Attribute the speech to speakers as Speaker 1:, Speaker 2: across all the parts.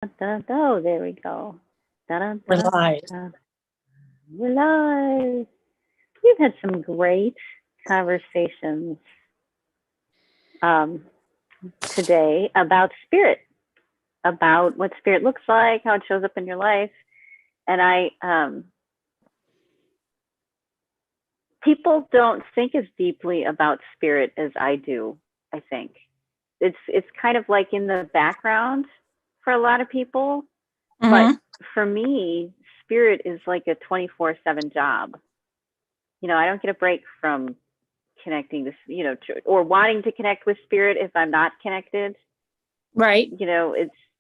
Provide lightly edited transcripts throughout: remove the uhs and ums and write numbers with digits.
Speaker 1: Oh, there we go.
Speaker 2: We're live.
Speaker 1: We're live. We've had some great conversations um, today about spirit, about what spirit looks like, how it shows up in your life. And people don't think as deeply about spirit as I do, I think. It's kind of like in the background for a lot of people. But
Speaker 2: Mm-hmm.
Speaker 1: for me, spirit is like a 24/7 job. I don't get a break from connecting to, or wanting to connect with spirit if I'm not connected.
Speaker 2: Right.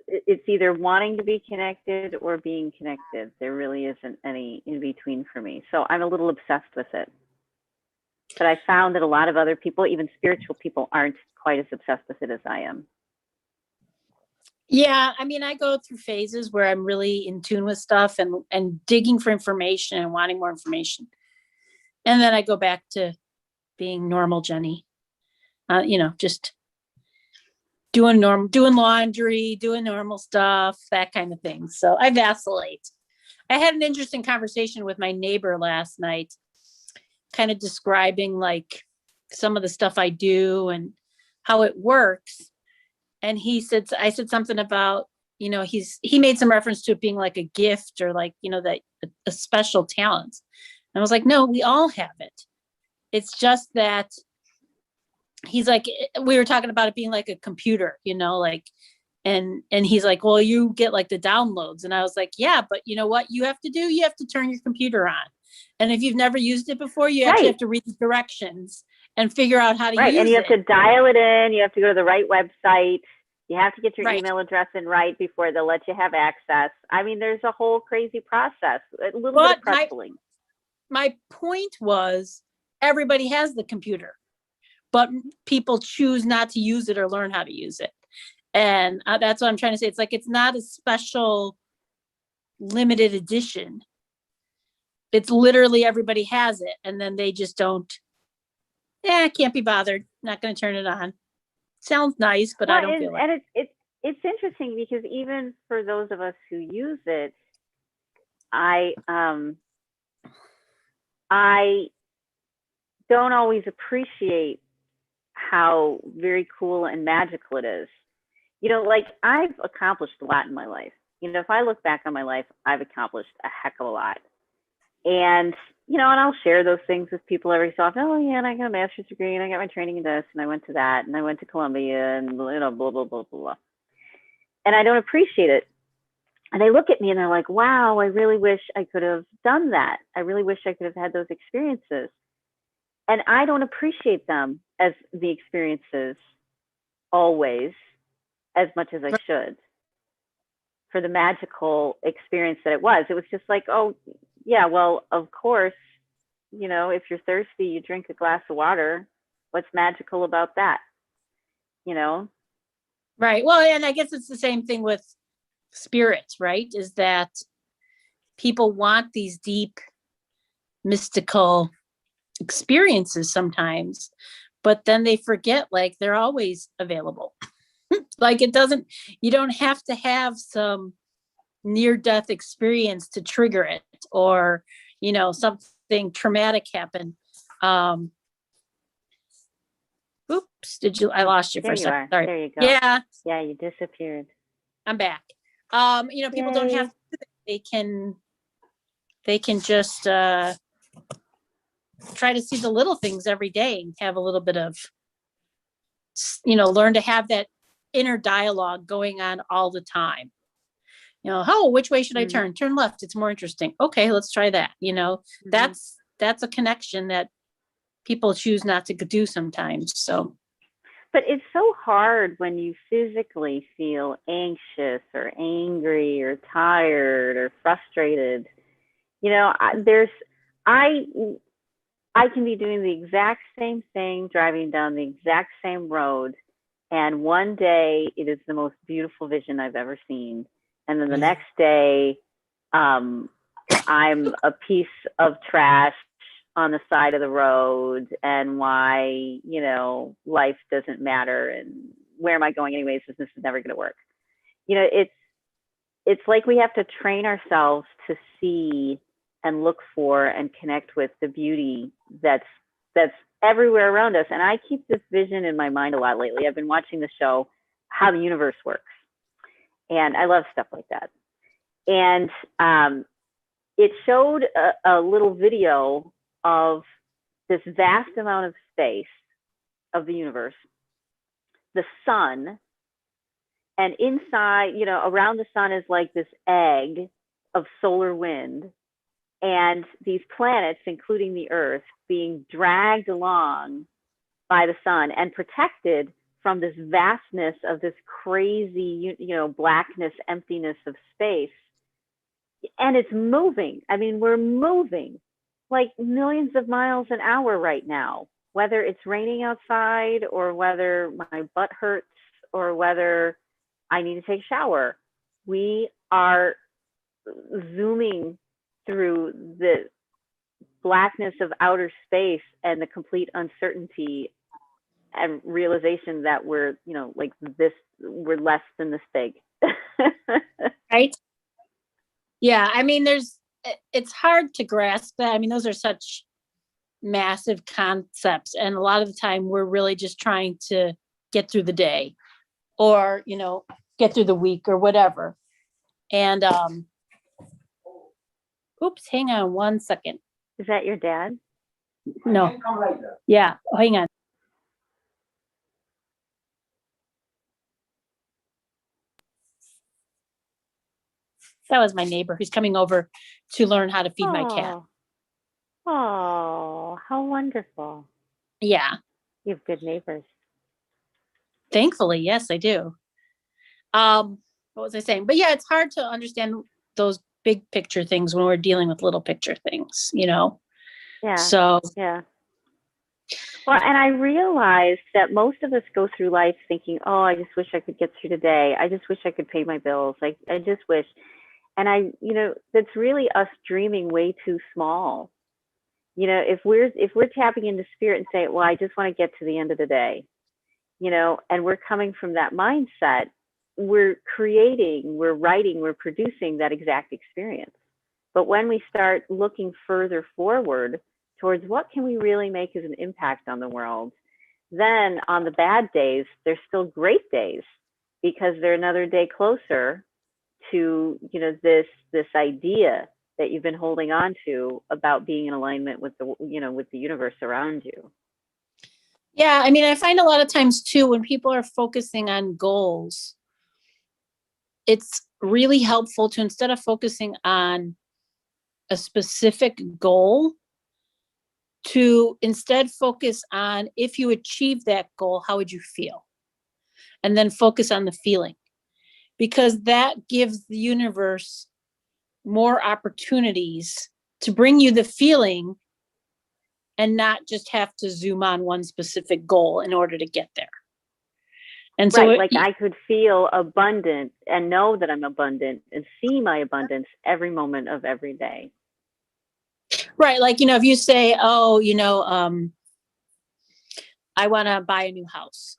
Speaker 1: It's either wanting to be connected or being connected. There really isn't any in between for me. So I'm a little obsessed with it. But I found that a lot of other people, even spiritual people, aren't quite as obsessed with it as I am.
Speaker 2: Yeah, I mean, I go through phases where I'm really in tune with stuff and digging for information and wanting more information. And then I go back to being normal Jennie. Just doing laundry, doing normal stuff, that kind of thing. So I vacillate. I had an interesting conversation with my neighbor last night, kind of describing like some of the stuff I do and how it works. And I said something about, he made some reference to it being like a gift or like, that a special talent. And I was like, no, we all have it. It's just that he's like, we were talking about it being like a computer, like, and he's like, well, you get like the downloads. And I was like, yeah, but you know what you have to do? You have to turn your computer on. And if you've never used it before, you actually have to read the directions and figure out how to use it.
Speaker 1: Right, and you have to dial it in. You have to go to the right website. You have to get your email address in right before they'll let you have access. I mean, there's a whole crazy process, a little bit of pretzeling.
Speaker 2: My point was everybody has the computer, but people choose not to use it or learn how to use it. And that's what I'm trying to say. It's like, it's not a special limited edition. It's literally everybody has it. And then they just don't, can't be bothered. Not going to turn it on. Sounds nice, but I don't feel like
Speaker 1: it. And it's interesting because even for those of us who use it, I don't always appreciate how very cool and magical it is. Like I've accomplished a lot in my life. If I look back on my life, I've accomplished a heck of a lot. And, and I'll share those things with people every so often. Oh, yeah, and I got a master's degree and I got my training in this and I went to that and I went to Columbia and, blah, blah, blah, blah, blah. And I don't appreciate it. And they look at me and they're like, wow, I really wish I could have done that. I really wish I could have had those experiences. And I don't appreciate them as the experiences always as much as I should for the magical experience that it was. It was just like, oh, yeah, well, of course, if you're thirsty, you drink a glass of water. What's magical about that?
Speaker 2: Right. Well, and I guess it's the same thing with spirits, right? Is that people want these deep mystical experiences sometimes, but then they forget like they're always available. Like you don't have to have some near-death experience to trigger it or, something traumatic happen. Oops, I lost you for a second. Sorry.
Speaker 1: There you go.
Speaker 2: Yeah.
Speaker 1: Yeah, you disappeared.
Speaker 2: I'm back. People don't have to, they can just try to see the little things every day and have a little bit of, learn to have that inner dialogue going on all the time. Which way should I turn? Turn left. It's more interesting. Okay, let's try that. That's a connection that people choose not to do sometimes. So,
Speaker 1: but it's so hard when you physically feel anxious or angry or tired or frustrated. I can be doing the exact same thing, driving down the exact same road, and one day it is the most beautiful vision I've ever seen. And then the next day, I'm a piece of trash on the side of the road and why, life doesn't matter and where am I going anyways, this is never going to work. it's like we have to train ourselves to see and look for and connect with the beauty that's everywhere around us. And I keep this vision in my mind a lot lately. I've been watching the show How the Universe Works, and I love stuff like that. And it showed a little video of this vast amount of space of the universe, the sun, and inside, you know, around the sun is like this egg of solar wind, and these planets, including the Earth, being dragged along by the sun and protected from this vastness of this crazy, you know, blackness, emptiness of space. And it's moving. I mean, we're moving like millions of miles an hour right now, whether it's raining outside or whether my butt hurts or whether I need to take a shower. We are zooming through the blackness of outer space and the complete uncertainty and realization that we're, you know, like this, we're less than this big.
Speaker 2: Right? Yeah. I mean, it's hard to grasp that. I mean, those are such massive concepts. And a lot of the time we're really just trying to get through the day or, you know, get through the week or whatever. And, oops, hang on 1 second.
Speaker 1: Is that your dad?
Speaker 2: No. Yeah. Oh, hang on. That was my neighbor who's coming over to learn how to feed my cat.
Speaker 1: Oh, how wonderful.
Speaker 2: Yeah.
Speaker 1: You have good neighbors.
Speaker 2: Thankfully, yes, I do. What was I saying? But yeah, it's hard to understand those big picture things when we're dealing with little picture things, you know?
Speaker 1: Yeah.
Speaker 2: So,
Speaker 1: yeah. Well, and I realized that most of us go through life thinking, oh, I just wish I could get through today. I just wish I could pay my bills. I just wish. And you know, that's really us dreaming way too small. You know, if we're tapping into spirit and saying, well, I just want to get to the end of the day, you know, and we're coming from that mindset, we're creating, we're writing, we're producing that exact experience. But when we start looking further forward towards what can we really make as an impact on the world, then on the bad days, there's still great days because they're another day closer to, you know, this idea that you've been holding on to about being in alignment with the, you know, with the universe around you.
Speaker 2: yeah, I mean, I find a lot of times too, when people are focusing on goals, it's really helpful to, instead of focusing on a specific goal, to instead focus on, if you achieve that goal, how would you feel? And then focus on the feeling, because that gives the universe more opportunities to bring you the feeling and not just have to zoom on one specific goal in order to get there. And so,
Speaker 1: right, like I could feel abundant and know that I'm abundant and see my abundance every moment of every day.
Speaker 2: Right. Like, you know, if you say, oh, you know, I want to buy a new house.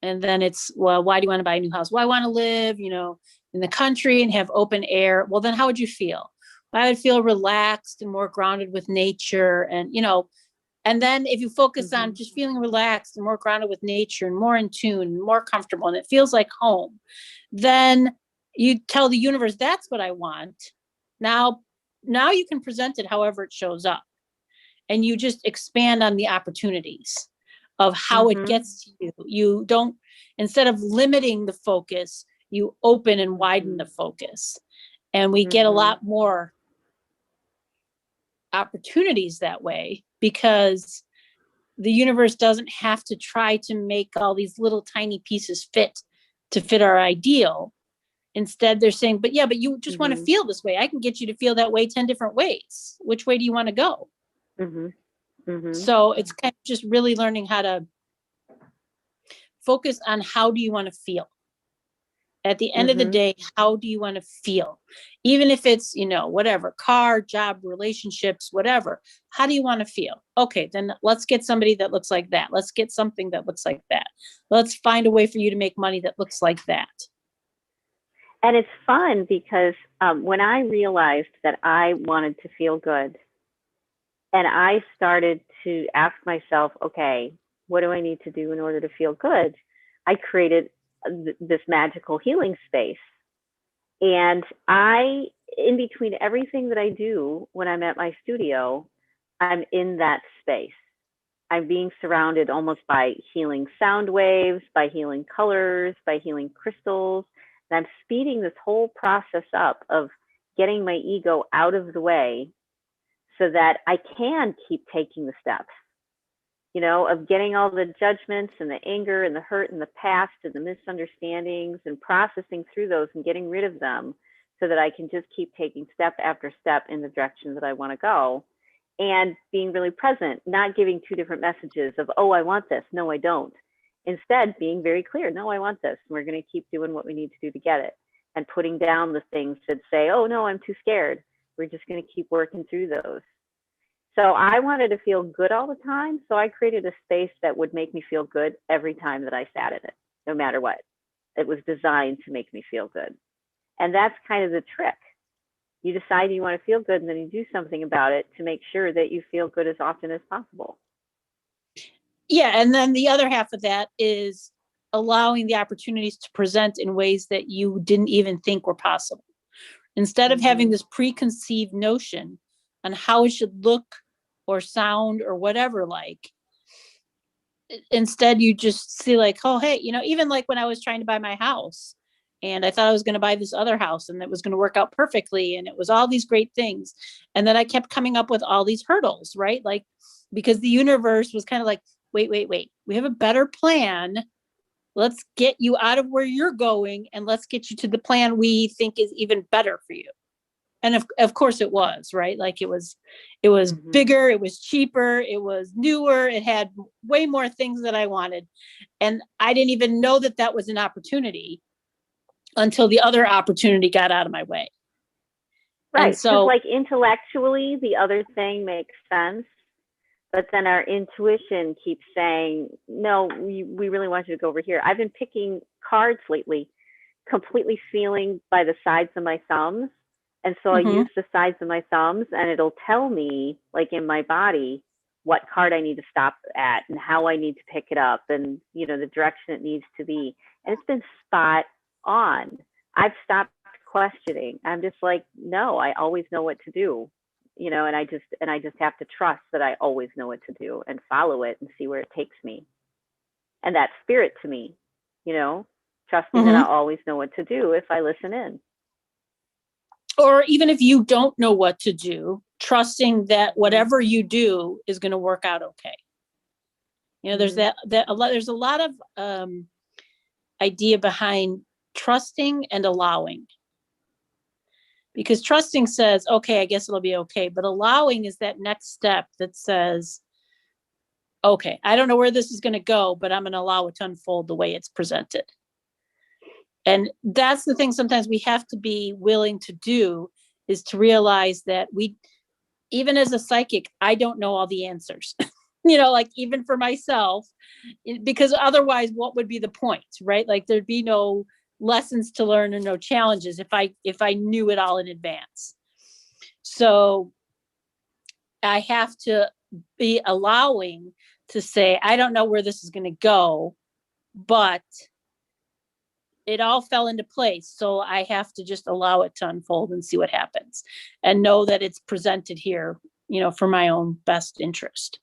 Speaker 2: And then it's, well, why do you want to buy a new house? Well, I want to live, you know, in the country and have open air. Well, then how would you feel? I would feel relaxed and more grounded with nature. And, you know, and then if you focus on just feeling relaxed and more grounded with nature and more in tune and more comfortable, and it feels like home, then you tell the universe, that's what I want. Now you can present it however it shows up, and you just expand on the opportunities of how it gets to you. You don't, instead of limiting the focus, you open and widen the focus, and we get a lot more opportunities that way, because the universe doesn't have to try to make all these little tiny pieces fit our ideal. Instead, they're saying, but you just want to feel this way. I can get you to feel that way 10 different ways. Which way do you want to go? So it's kind of just really learning how to focus on, how do you want to feel? At the end of the day, how do you want to feel? Even if it's, you know, whatever, car, job, relationships, whatever. How do you want to feel? Okay, then let's get somebody that looks like that. Let's get something that looks like that. Let's find a way for you to make money that looks like that.
Speaker 1: And it's fun because when I realized that I wanted to feel good, and I started to ask myself, okay, what do I need to do in order to feel good? I created this magical healing space. And in between everything that I do when I'm at my studio, I'm in that space. I'm being surrounded almost by healing sound waves, by healing colors, by healing crystals. And I'm speeding this whole process up of getting my ego out of the way so that I can keep taking the steps, of getting all the judgments and the anger and the hurt and the past and the misunderstandings and processing through those and getting rid of them so that I can just keep taking step after step in the direction that I want to go, and being really present, not giving two different messages of, oh, I want this. No, I don't. Instead, being very clear. No, I want this. We're going to keep doing what we need to do to get it, and putting down the things that say, oh, no, I'm too scared. We're just going to keep working through those. So I wanted to feel good all the time. So I created a space that would make me feel good every time that I sat in it, no matter what. It was designed to make me feel good. And that's kind of the trick. You decide you want to feel good, and then you do something about it to make sure that you feel good as often as possible.
Speaker 2: Yeah. And then the other half of that is allowing the opportunities to present in ways that you didn't even think were possible. Instead of having this preconceived notion on how it should look or sound or whatever, like, instead you just see like, oh, hey, even like when I was trying to buy my house and I thought I was going to buy this other house and it was going to work out perfectly and it was all these great things. And then I kept coming up with all these hurdles, right? Like, because the universe was kind of like, wait, we have a better plan. Let's get you out of where you're going and let's get you to the plan we think is even better for you. And of course it was, right? Like it was bigger, it was cheaper, it was newer, it had way more things that I wanted. And I didn't even know that that was an opportunity until the other opportunity got out of my way.
Speaker 1: Right.
Speaker 2: And
Speaker 1: Because
Speaker 2: so,
Speaker 1: like intellectually, the other thing makes sense. But then our intuition keeps saying, no, we really want you to go over here. I've been picking cards lately, completely feeling by the sides of my thumbs. And so I use the sides of my thumbs, and it'll tell me, like in my body, what card I need to stop at and how I need to pick it up and, the direction it needs to be. And it's been spot on. I've stopped questioning. I'm just like, no, I always know what to do, and I just have to trust that I always know what to do and follow it and see where it takes me. And that's spirit to me, trusting that I always know what to do if I listen in.
Speaker 2: or even if you don't know what to do, trusting that whatever you do is going to work out okay. There's there's a lot of idea behind trusting and allowing. Because trusting says, okay, I guess it'll be okay. But allowing is that next step that says, okay, I don't know where this is going to go, but I'm going to allow it to unfold the way it's presented. And that's the thing sometimes we have to be willing to do, is to realize that even as a psychic, I don't know all the answers, like even for myself, because otherwise what would be the point, right? Like there'd be no lessons to learn and no challenges if I knew it all in advance. So I have to be allowing to say, I don't know where this is going to go, but it all fell into place. So I have to just allow it to unfold and see what happens and know that it's presented here, for my own best interest.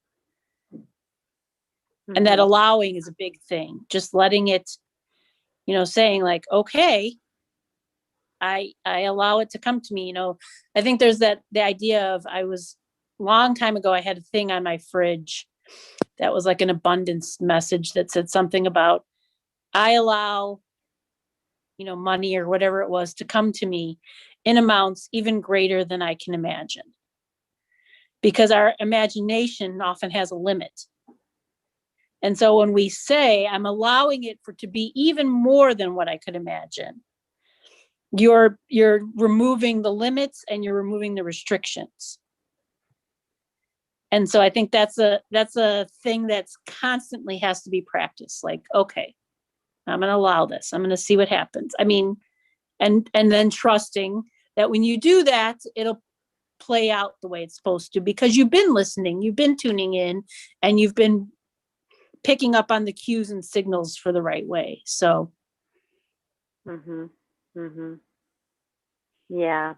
Speaker 2: And that allowing is a big thing. Just letting it, saying like, okay, I allow it to come to me. I think there's the idea of, long time ago, I had a thing on my fridge that was like an abundance message that said something about, I allow, money or whatever it was to come to me in amounts even greater than I can imagine. Because our imagination often has a limit. And so when we say, I'm allowing it to be even more than what I could imagine, you're removing the limits and you're removing the restrictions. And so I think that's a thing that's constantly has to be practiced. Like, okay, I'm going to allow this. I'm going to see what happens. I mean, and then trusting that when you do that, it'll play out the way it's supposed to, because you've been listening, you've been tuning in, and you've been picking up on the cues and signals for the right way. So.
Speaker 1: Yeah.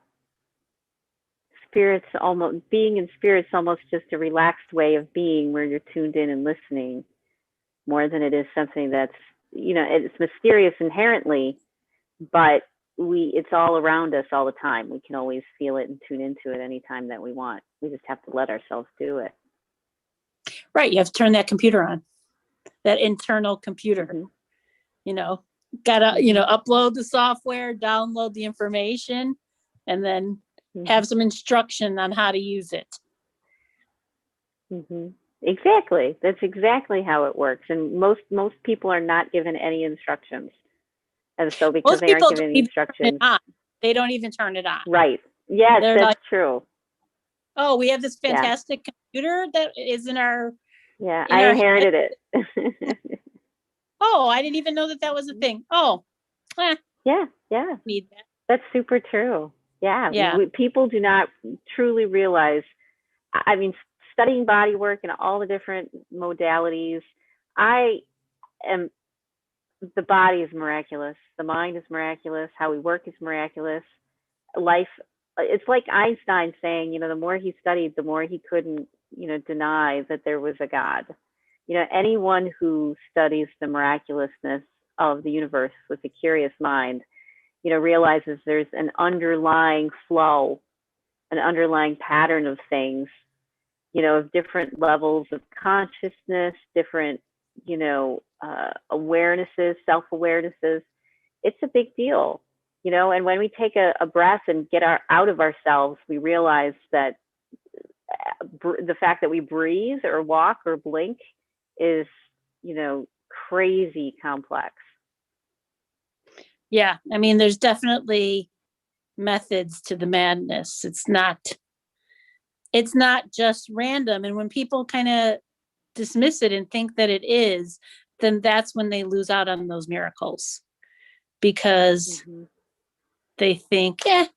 Speaker 1: Spirit's almost, being in spirit's almost just a relaxed way of being, where you're tuned in and listening, more than it is something that's, it's mysterious inherently, but it's all around us all the time. We can always feel it and tune into it anytime that we want. We just have to let ourselves do it.
Speaker 2: Right. You have to turn that computer on, that internal computer. Gotta, upload the software, download the information, and then have some instruction on how to use it.
Speaker 1: Exactly. That's exactly how it works. And most people are not given any instructions. And so because they aren't given any instructions,
Speaker 2: they don't even turn it on.
Speaker 1: Right. Yes, that's true.
Speaker 2: Oh, we have this fantastic computer that is in our.
Speaker 1: Yeah, I inherited it.
Speaker 2: Oh, I didn't even know that was a thing. Oh.
Speaker 1: Yeah.
Speaker 2: Need that.
Speaker 1: That's super true. Yeah. People do not truly realize, I mean, studying body work and all the different modalities, the body is miraculous. The mind is miraculous. How we work is miraculous. Life, it's like Einstein saying, the more he studied, the more he couldn't, deny that there was a God. Anyone who studies the miraculousness of the universe with a curious mind, realizes there's an underlying flow, an underlying pattern of things, of different levels of consciousness, different, awarenesses, self-awarenesses. It's a big deal, and when we take a breath and get out of ourselves, we realize that the fact that we breathe or walk or blink is, crazy complex.
Speaker 2: Yeah. I mean, there's definitely methods to the madness. It's not just random. And when people kind of dismiss it and think that it is, then that's when they lose out on those miracles, because they think, it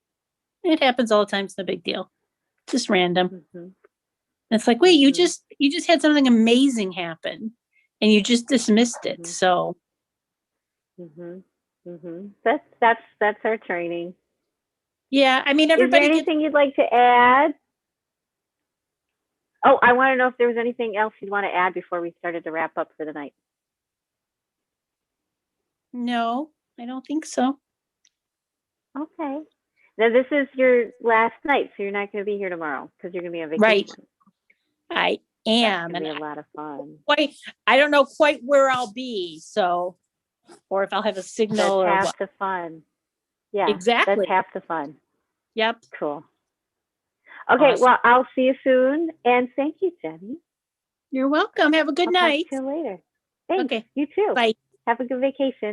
Speaker 2: happens all the time. It's no big deal. Just random. And it's like, wait, you just had something amazing happen and you just dismissed it. So.
Speaker 1: That's our training.
Speaker 2: Yeah. I mean, everybody.
Speaker 1: Is there anything you'd like to add? Oh, I want to know if there was anything else you'd want to add before we started to wrap up for the night.
Speaker 2: No, I don't think so.
Speaker 1: Okay. Now this is your last night, so you're not going to be here tomorrow because you're going to be on vacation.
Speaker 2: Right. I am.
Speaker 1: That's going to be a lot of fun.
Speaker 2: I don't know quite where I'll be, so, or if I'll have a signal.
Speaker 1: That's half the fun. Yeah,
Speaker 2: exactly.
Speaker 1: That's half the fun.
Speaker 2: Yep.
Speaker 1: Cool. Okay, awesome. Well, I'll see you soon, and thank you, Jennie.
Speaker 2: You're welcome. Have a good night.
Speaker 1: Talk to you later. Thanks.
Speaker 2: Okay.
Speaker 1: You too.
Speaker 2: Bye.
Speaker 1: Have a good vacation.